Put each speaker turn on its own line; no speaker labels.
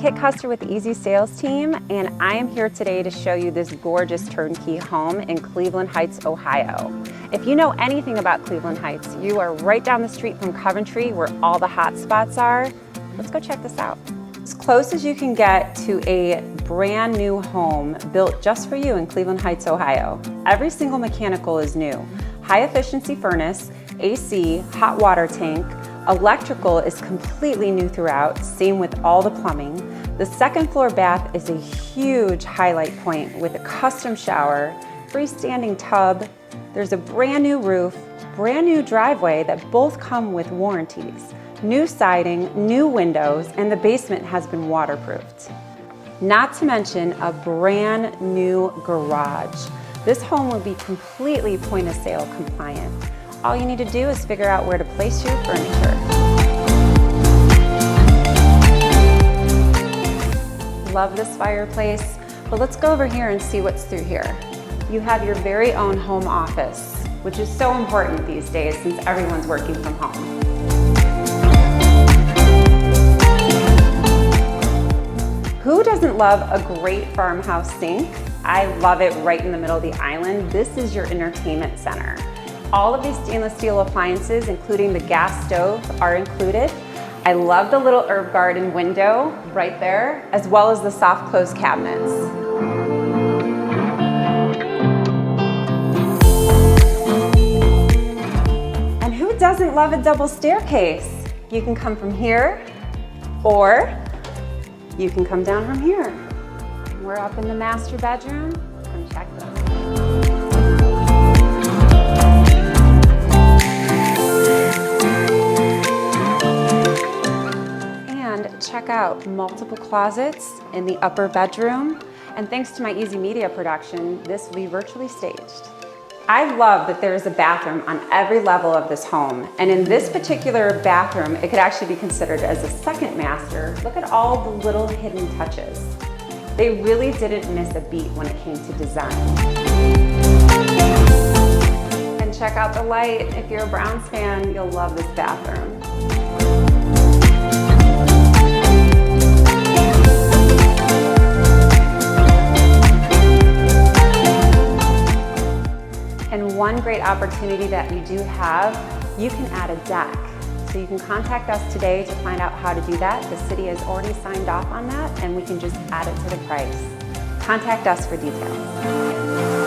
Kit Custer with the Easy Sales Team, and I am here today to show you this gorgeous turnkey home in Cleveland Heights, Ohio. If you know anything about Cleveland Heights, you are right down the street from Coventry where all the hot spots are. Let's go check this out. As close as you can get to a brand new home built just for you in Cleveland Heights, Ohio. Every single mechanical is new. High efficiency furnace, AC, hot water tank, electrical is completely new throughout, same with all the plumbing. The second floor bath is a huge highlight point with a custom shower, freestanding tub. There's a brand new roof, brand new driveway that both come with warranties. New siding, new windows, and the basement has been waterproofed. Not to mention a brand new garage. This home will be completely point of sale compliant. All you need to do is figure out where to place your furniture. Love this fireplace, but let's go over here and see what's through here. You have your very own home office, which is so important these days since everyone's working from home. Who doesn't love a great farmhouse sink? I love it right in the middle of the island. This is your entertainment center. All of these stainless steel appliances, including the gas stove, are included. I love the little herb garden window right there, as well as the soft close cabinets. And who doesn't love a double staircase? You can come from here, or you can come down from here. We're up in the master bedroom, and check this. Check out multiple closets in the upper bedroom. And thanks to my Easy Media production, this will be virtually staged. I love that there is a bathroom on every level of this home. And in this particular bathroom, it could actually be considered as a second master. Look at all the little hidden touches. They really didn't miss a beat when it came to design. And check out the light. If you're a Browns fan, you'll love this bathroom. And one great opportunity that you do have, you can add a deck. So you can contact us today to find out how to do that. The city has already signed off on that, and we can just add it to the price. Contact us for details.